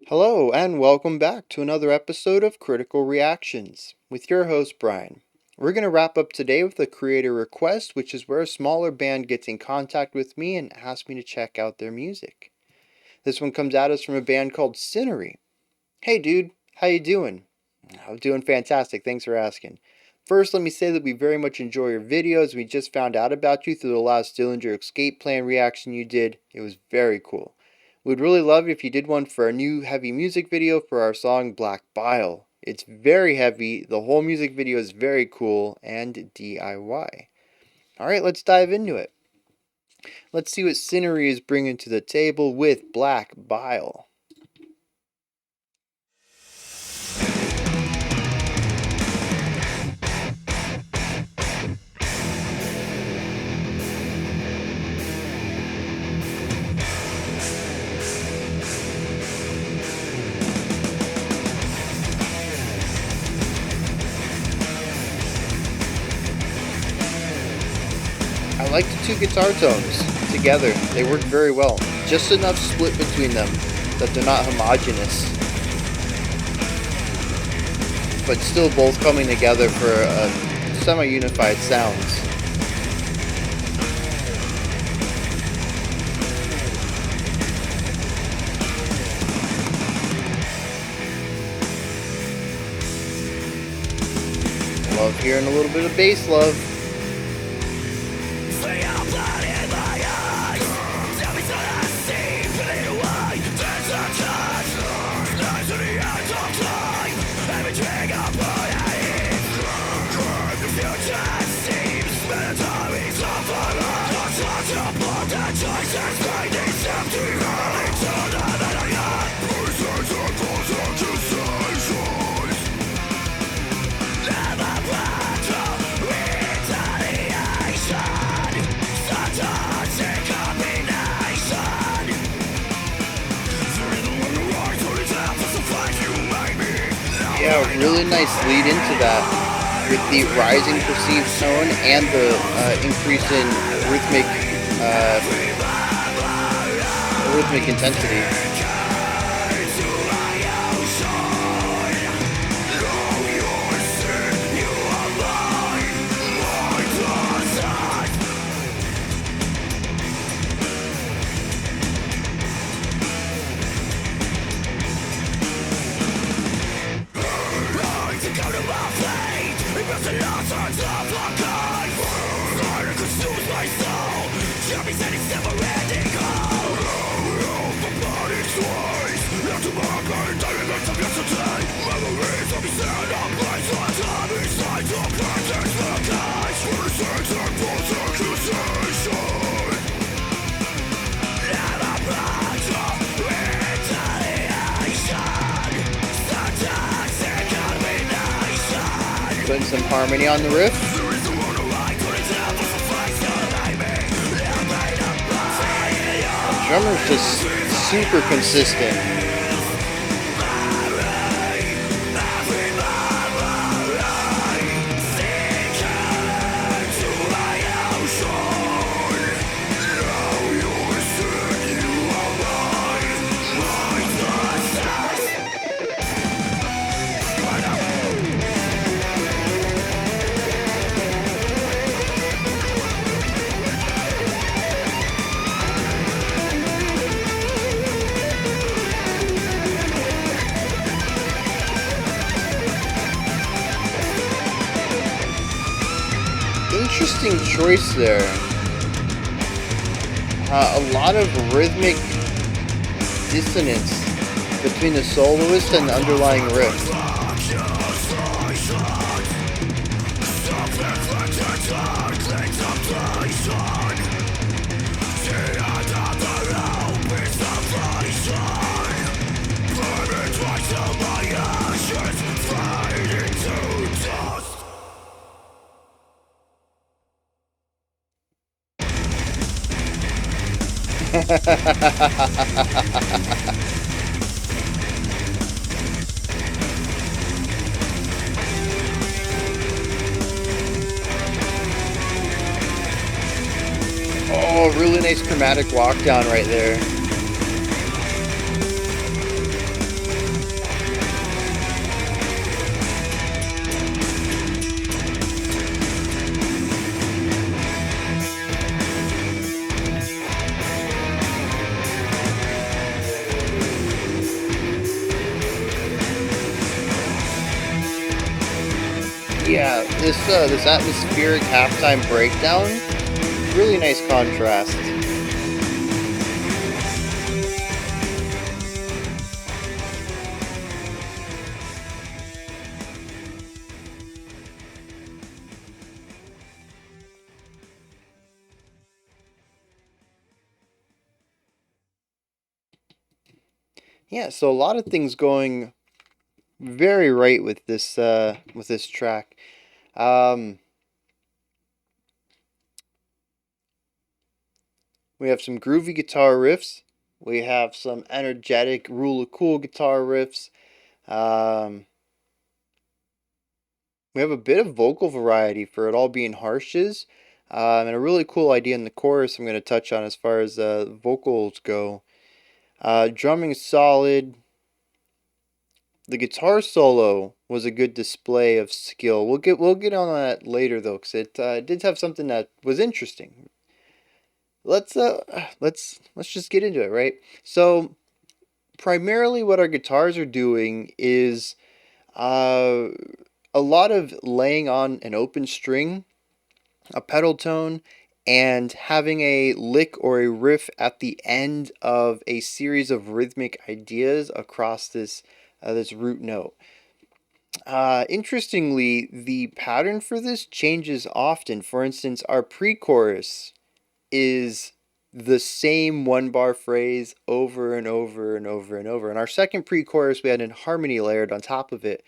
Hello, and welcome back to another episode of Critical Reactions with your host, Bryan. We're going to wrap up today with a creator request, which is where a smaller band gets in contact with me and asks me to check out their music. This one comes at us from a band called Sinnery. Hey dude, how you doing? I'm doing fantastic, thanks for asking. First, let me say that we very much enjoy your videos. We just found out about you through the last Dillinger Escape Plan reaction you did. It was very cool. We'd really love it if you did one for a new heavy music video for our song Black Bile. It's very heavy, the whole music video is very cool, and DIY. Alright, let's dive into it. Let's see what Sinnery is bringing to the table with Black Bile. I like the two guitar tones together. They work very well. Just enough split between them that they're not homogeneous, but still both coming together for a semi-unified sounds. Love hearing a little bit of bass love. Yeah, really nice lead into that with the rising perceived tone and the increase in rhythmic intensity. Putting some harmony on the riff. The drummer's just super consistent. Interesting choice there. A lot of rhythmic dissonance between the soloist and the underlying riff. Oh, really nice chromatic walk down right there. Yeah, this atmospheric halftime breakdown, really nice contrast. Yeah, so a lot of things going very right with this track. Um, we have some groovy guitar riffs. We have some energetic, rule of cool guitar riffs. Um, we have a bit of vocal variety for it all being harshes, and a really cool idea in the chorus I'm going to touch on as far as vocals go. Drumming is solid. The guitar solo was a good display of skill. We'll get on that later though, because it did have something that was interesting. Let's just get into it, right? So primarily, what our guitars are doing is uh, a lot of laying on an open string, a pedal tone, and having a lick or a riff at the end of a series of rhythmic ideas across this root note. Interestingly, the pattern for this changes often. For instance, our pre-chorus is the same one bar phrase over and over and over and over. In our second pre-chorus, we had an harmony layered on top of it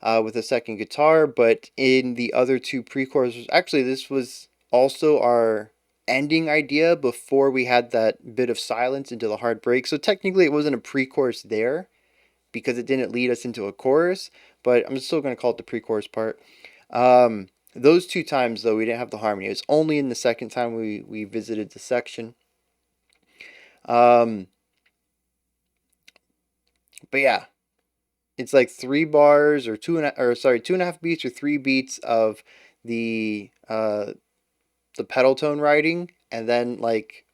with a second guitar, but in the other two pre-choruses, actually, this was also our ending idea before we had that bit of silence into the hard break. So technically, it wasn't a pre-chorus there because it didn't lead us into a chorus, but I'm still going to call it the pre-chorus part. Those two times, though, we didn't have the harmony. It was only in the second time we visited the section. Um, but yeah, it's like 3 bars or two and a half beats or 3 beats of the uh, the pedal tone writing, and then like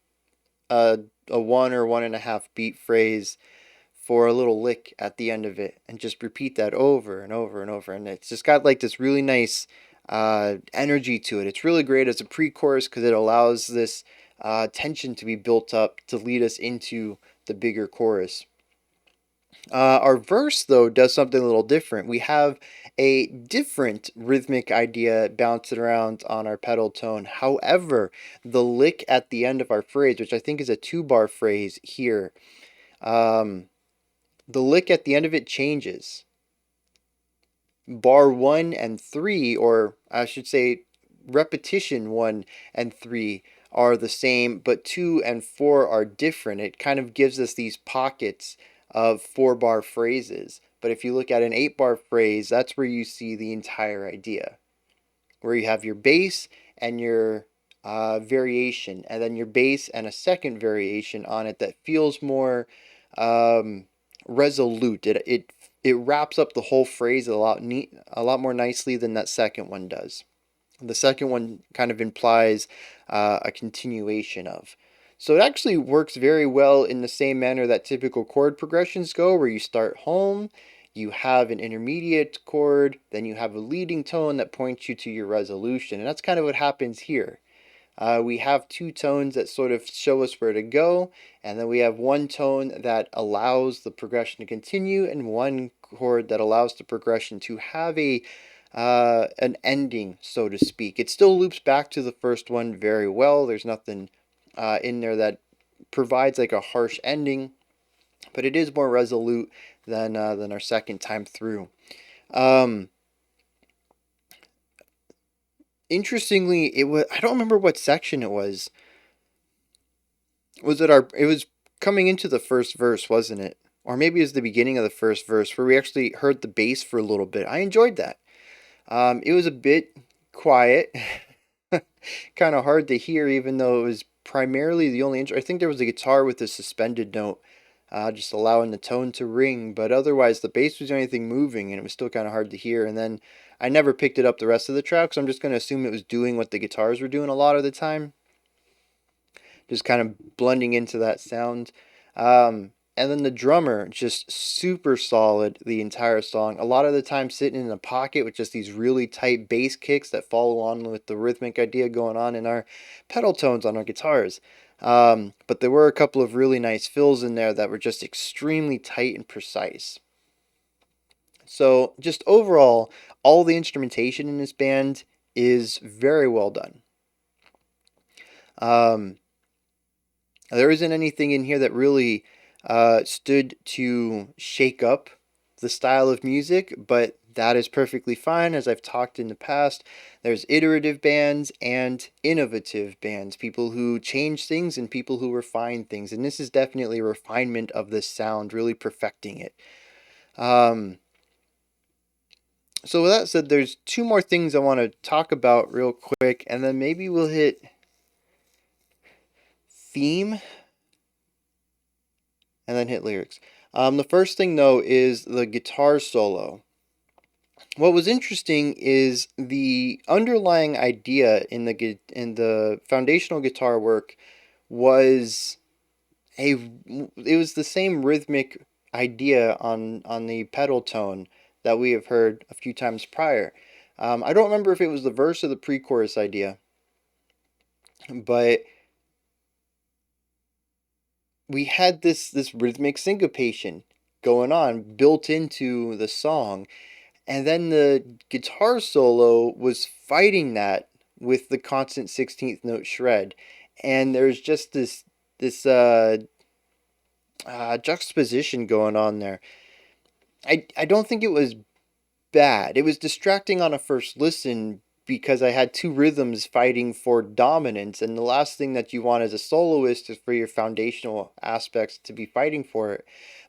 a 1 or 1.5 beat phrase for a little lick at the end of it, and just repeat that over and over and over. And it's just got like this really nice energy to it. It's really great as a pre-chorus because it allows this tension to be built up to lead us into the bigger chorus. Our verse, though, does something a little different. We have a different rhythmic idea bouncing around on our pedal tone. However, the lick at the end of our phrase, which I think is a 2 bar phrase here, um, the lick at the end of it changes. Bar 1 and 3, or I should say repetition 1 and 3 are the same, but 2 and 4 are different. It kind of gives us these pockets of 4 bar phrases. But if you look at an 8 bar phrase, that's where you see the entire idea, where you have your bass and your variation, and then your bass and a second variation on it that feels more um, resolute. It wraps up the whole phrase a lot more nicely than that second one does. The second one kind of implies a continuation of. So it actually works very well in the same manner that typical chord progressions go, where you start home, you have an intermediate chord, then you have a leading tone that points you to your resolution. And that's kind of what happens here. We have 2 tones that sort of show us where to go, and then we have 1 tone that allows the progression to continue, and 1 chord that allows the progression to have an ending, so to speak. It still loops back to the first one very well. There's nothing in there that provides like a harsh ending, but it is more resolute than our second time through. Um, Interestingly, it was, I don't remember what section it was. It was coming into the first verse, wasn't it? Or maybe it was the beginning of the first verse where we actually heard the bass for a little bit. I enjoyed that. It was a bit quiet, kind of hard to hear, even though it was primarily the only I think there was a guitar with a suspended note, just allowing the tone to ring. But otherwise, the bass was the only thing moving, and it was still kind of hard to hear. And then I never picked it up the rest of the track, so I'm just going to assume it was doing what the guitars were doing a lot of the time, just kind of blending into that sound. And then the drummer, just super solid the entire song. A lot of the time sitting in a pocket with just these really tight bass kicks that follow on with the rhythmic idea going on in our pedal tones on our guitars. But there were a couple of really nice fills in there that were just extremely tight and precise. So just overall, all the instrumentation in this band is very well done. Um, there isn't anything in here that really stood to shake up the style of music, but that is perfectly fine. As I've talked in the past, there's iterative bands and innovative bands, people who change things and people who refine things. And this is definitely a refinement of this sound, really perfecting it. So with that said, there's two more things I want to talk about real quick, and then maybe we'll hit theme and then hit lyrics. The first thing though is the guitar solo. What was interesting is the underlying idea in the foundational guitar work was it was the same rhythmic idea on the pedal tone that we have heard a few times prior. I don't remember if it was the verse or the pre-chorus idea, but we had this rhythmic syncopation going on built into the song, and then the guitar solo was fighting that with the constant 16th note shred, and there's just this juxtaposition going on there. I don't think it was bad. It was distracting on a first listen because I had two rhythms fighting for dominance, and the last thing that you want as a soloist is for your foundational aspects to be fighting for it.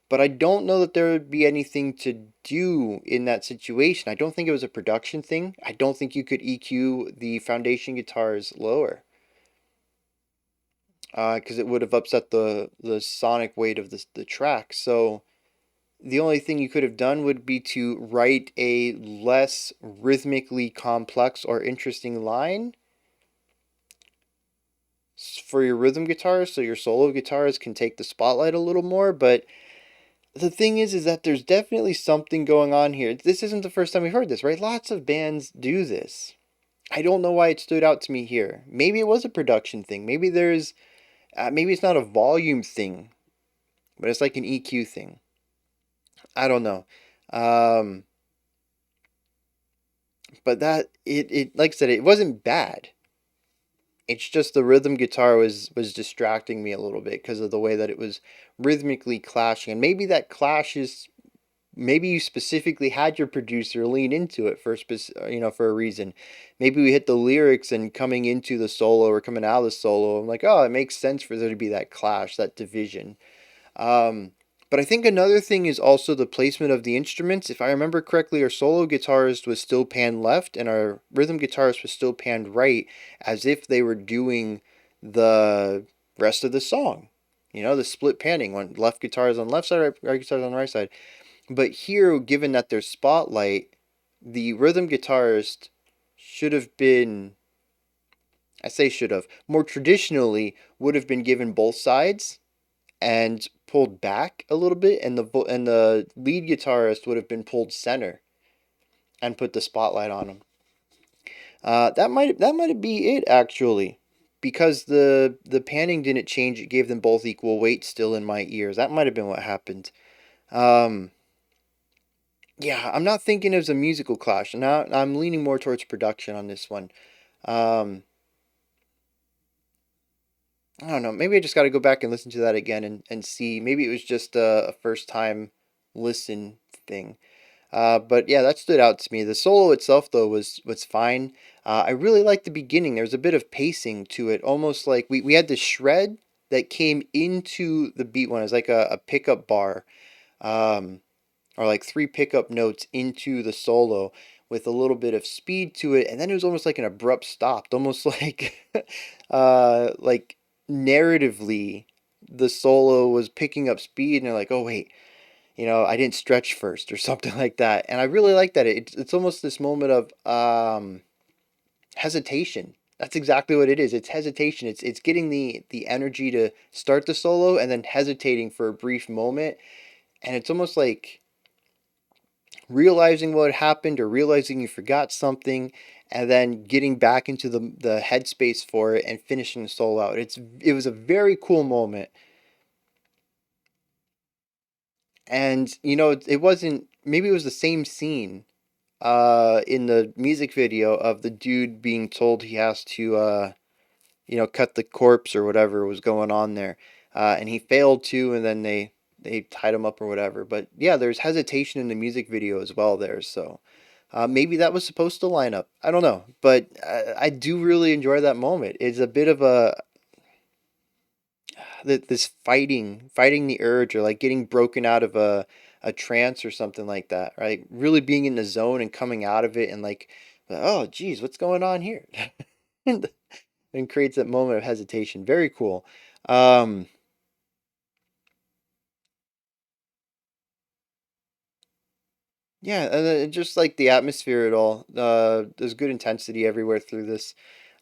But I don't know that there would be anything to do in that situation. I don't think it was a production thing. I don't think you could EQ the foundation guitars lower, because it would have upset the sonic weight of the track. So the only thing you could have done would be to write a less rhythmically complex or interesting line for your rhythm guitars, so your solo guitars can take the spotlight a little more. But the thing is that there's definitely something going on here. This isn't the first time we've heard this, right? Lots of bands do this. I don't know why it stood out to me here. Maybe it was a production thing. Maybe maybe it's not a volume thing, but it's like an EQ thing. I don't know. Um, but it like I said, it wasn't bad. It's just the rhythm guitar was distracting me a little bit because of the way that it was rhythmically clashing. And maybe that clash is maybe you specifically had your producer lean into it for for a reason. Maybe we hit the lyrics and coming into the solo or coming out of the solo, I'm like, oh, it makes sense for there to be that clash, that division. Um, but I think another thing is also the placement of the instruments. If I remember correctly, our solo guitarist was still panned left and our rhythm guitarist was still panned right, as if they were doing the rest of the song. You know, the split panning, when left guitar is on the left side, right guitar is on the right side. But here, given that there's spotlight, the rhythm guitarist should have been, I say should have, more traditionally would have been given both sides and pulled back a little bit, and the lead guitarist would have been pulled center and put the spotlight on him. That might be it actually, because the panning didn't change. It gave them both equal weight still in my ears. That might have been what happened. Um, yeah, I'm not thinking it was a musical clash. Now I'm leaning more towards production on this one. Um, I don't know. Maybe I just got to go back and listen to that again and see. Maybe it was just a first time listen thing. But yeah, that stood out to me. The solo itself, though, was fine. I really liked the beginning. There was a bit of pacing to it, almost like we had the shred that came into the beat one. It was like a pickup bar, um, or like three pickup notes into the solo with a little bit of speed to it, and then it was almost like an abrupt stop, almost like narratively, the solo was picking up speed, and they're like, oh wait, I didn't stretch first or something like that. And I really like that. It's almost this moment of hesitation That's exactly what it is. It's hesitation. It's getting the energy to start the solo and then hesitating for a brief moment. And it's almost like realizing what happened or realizing you forgot something and then getting back into the headspace for it and finishing the solo out. It was a very cool moment. And it wasn't, maybe it was the same scene in the music video of the dude being told he has to cut the corpse or whatever was going on there. And he failed to, and then they tied him up or whatever. But yeah, there's hesitation in the music video as well there. So maybe that was supposed to line up. I don't know, but I do really enjoy that moment. It's a bit of this fighting the urge, or like getting broken out of a trance or something like that, right? Really being in the zone and coming out of it, and like, oh geez, what's going on here? And creates that moment of hesitation. Very cool. Um, yeah, and then just like the atmosphere at all. There's good intensity everywhere through this.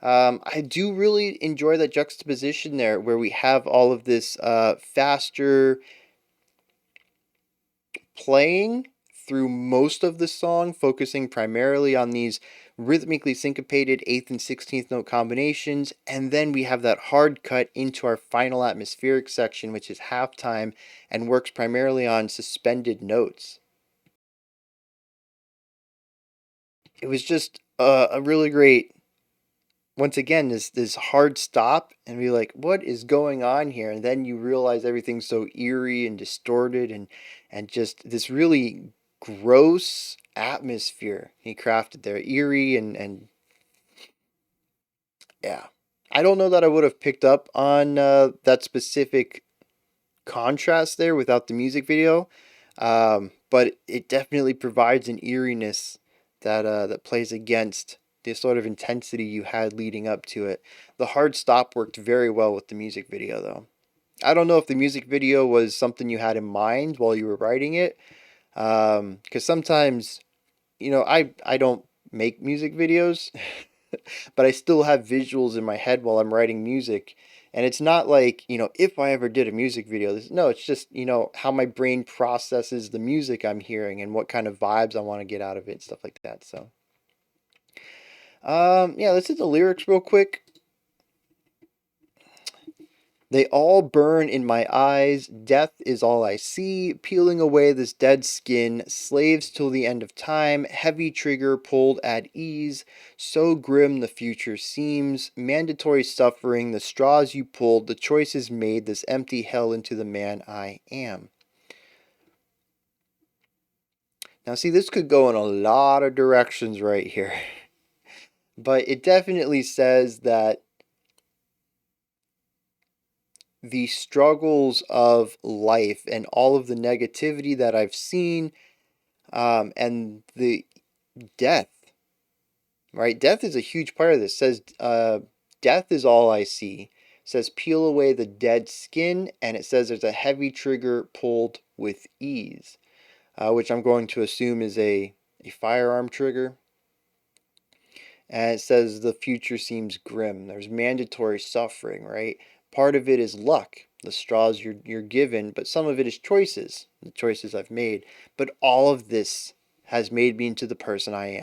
I do really enjoy that juxtaposition there, where we have all of this faster playing through most of the song, focusing primarily on these rhythmically syncopated 8th and 16th note combinations, and then we have that hard cut into our final atmospheric section, which is halftime and works primarily on suspended notes. It was just a really great, once again, this hard stop and be like, what is going on here? And then you realize everything's so eerie and distorted, and just this really gross atmosphere he crafted there, eerie, and yeah. I don't know that I would have picked up on that specific contrast there without the music video, but it definitely provides an eeriness that plays against the sort of intensity you had leading up to it. The hard stop worked very well with the music video, though. I don't know if the music video was something you had in mind while you were writing it, because sometimes, I don't make music videos, but I still have visuals in my head while I'm writing music. And it's not like, if I ever did a music video, no, it's just, how my brain processes the music I'm hearing and what kind of vibes I want to get out of it and stuff like that. So, yeah, let's hit the lyrics real quick. They all burn in my eyes, death is all I see, peeling away this dead skin, slaves till the end of time, heavy trigger pulled at ease, so grim the future seems, mandatory suffering, the straws you pulled, the choices made, this empty hell into the man I am. Now see, this could go in a lot of directions right here, but it definitely says that the struggles of life and all of the negativity that I've seen, and the death, right? Death is a huge part of this. It says, death is all I see. It says, peel away the dead skin, and it says there's a heavy trigger pulled with ease, which I'm going to assume is a firearm trigger. And it says the future seems grim. There's mandatory suffering, right? Part of it is luck, the straws you're given, but some of it is choices, the choices I've made. But all of this has made me into the person I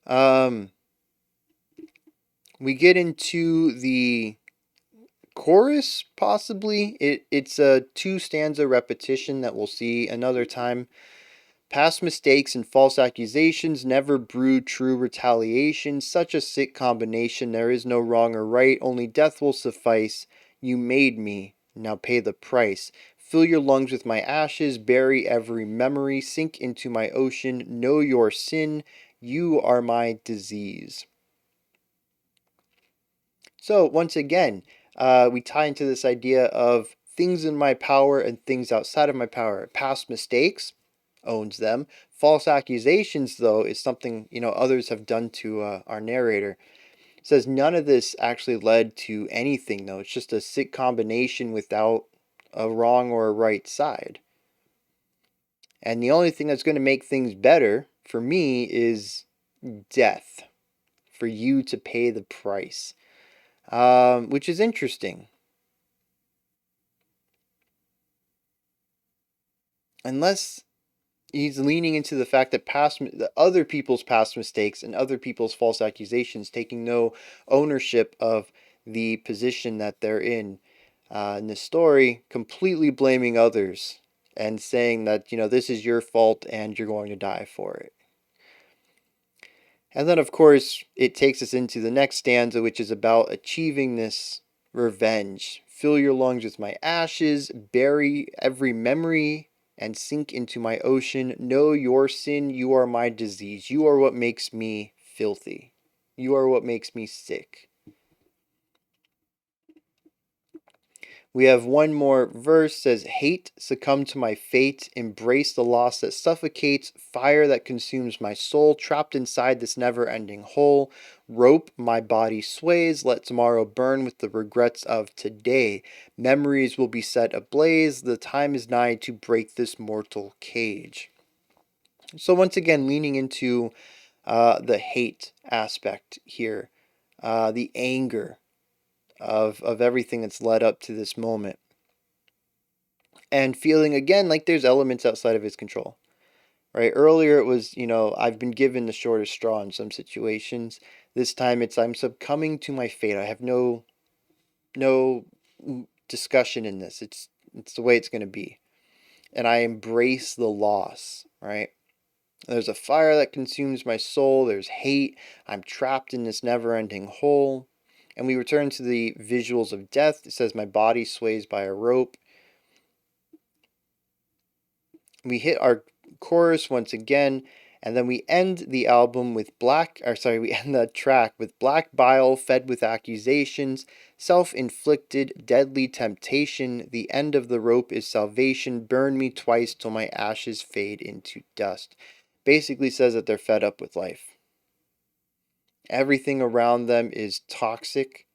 am. Um, we get into the chorus, possibly. It's a two stanza repetition that we'll see another time. Past mistakes and false accusations never brew true retaliation. Such a sick combination. There is no wrong or right. Only death will suffice. You made me. Now pay the price. Fill your lungs with my ashes. Bury every memory. Sink into my ocean. Know your sin. You are my disease. So, once again, we tie into this idea of things in my power and things outside of my power. Past mistakes, owns them. False accusations, though, is something others have done to our narrator. It says none of this actually led to anything, though. It's just a sick combination without a wrong or a right side. And the only thing that's going to make things better for me is death. for you to pay the price, which is interesting. Unless he's leaning into the fact that the other people's past mistakes and other people's false accusations, taking no ownership of the position that they're in this story, completely blaming others and saying that, this is your fault and you're going to die for it. And then, of course, it takes us into the next stanza, which is about achieving this revenge. Fill your lungs with my ashes, bury every memory, and sink into my ocean. Know your sin, you are my disease. You are what makes me filthy. You are what makes me sick. We have one more verse, says, hate, succumb to my fate, embrace the loss that suffocates, fire that consumes my soul, trapped inside this never-ending hole, rope, my body sways, let tomorrow burn with the regrets of today. Memories will be set ablaze, the time is nigh to break this mortal cage. So once again, leaning into the hate aspect here, the anger of everything that's led up to this moment. And feeling again like there's elements outside of his control. Right? Earlier it was, I've been given the shortest straw in some situations. This time it's I'm succumbing to my fate. I have no discussion in this. It's the way it's going to be. And I embrace the loss, right? There's a fire that consumes my soul. There's hate. I'm trapped in this never-ending hole. And we return to the visuals of death. It says, my body sways by a rope. We hit our chorus once again, and then we end the album with we end the track with black bile fed with accusations, self-inflicted, deadly temptation. The end of the rope is salvation. Burn me twice till my ashes fade into dust. Basically says that they're fed up with life. Everything around them is toxic,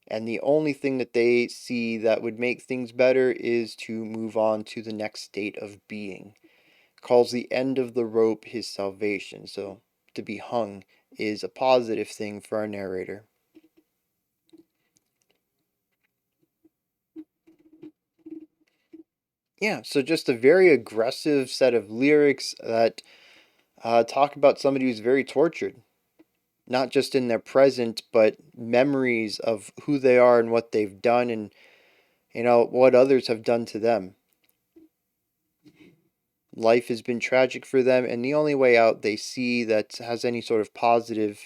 and the only thing that they see that would make things better is to move on to the next state of being. Calls the end of the rope his salvation. So to be hung is a positive thing for our narrator. Yeah, so just a very aggressive set of lyrics that talk about somebody who's very tortured. Not just in their present, but memories of who they are and what they've done and, what others have done to them. Life has been tragic for them, and the only way out they see that has any sort of positive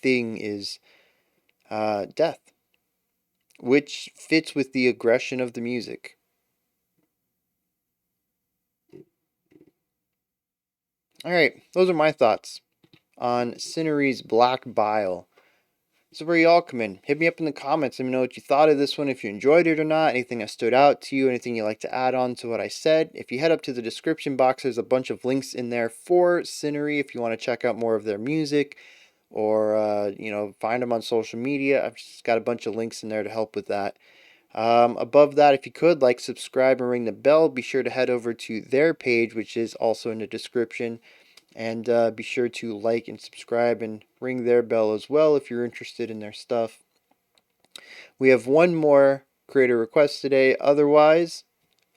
thing is death, which fits with the aggression of the music. All right, those are my thoughts on Sinnery's Black Bile. So where y'all come in. Hit me up in the comments. Let me know what you thought of this one, if you enjoyed it or not, anything that stood out to you, anything you'd like to add on to what I said. If you head up to the description box, there's a bunch of links in there for Sinnery if you want to check out more of their music or, find them on social media. I've just got a bunch of links in there to help with that. Above that, if you could, like, subscribe, and ring the bell. Be sure to head over to their page, which is also in the description. And be sure to like and subscribe and ring their bell as well if you're interested in their stuff. We have one more creator request today. Otherwise,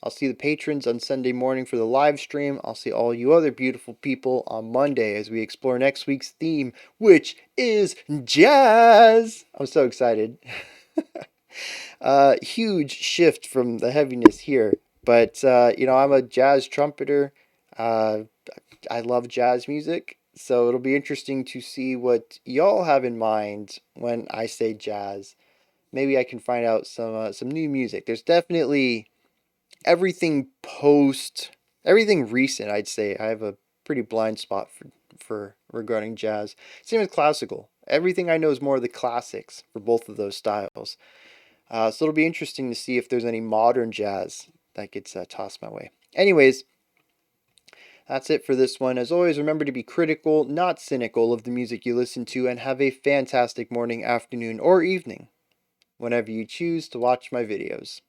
I'll see the patrons on Sunday morning for the live stream. I'll see all you other beautiful people on Monday as we explore next week's theme, which is jazz. I'm so excited. Huge shift from the heaviness here. But, I'm a jazz trumpeter. I love jazz music, so it'll be interesting to see what y'all have in mind when I say jazz. Maybe I can find out some new music. There's definitely everything recent. I'd say I have a pretty blind spot for regarding jazz. Same with classical. Everything I know is more of the classics for both of those styles. So it'll be interesting to see if there's any modern jazz that gets tossed my way. Anyways, that's it for this one. As always, remember to be critical, not cynical of the music you listen to, and have a fantastic morning, afternoon, or evening whenever you choose to watch my videos.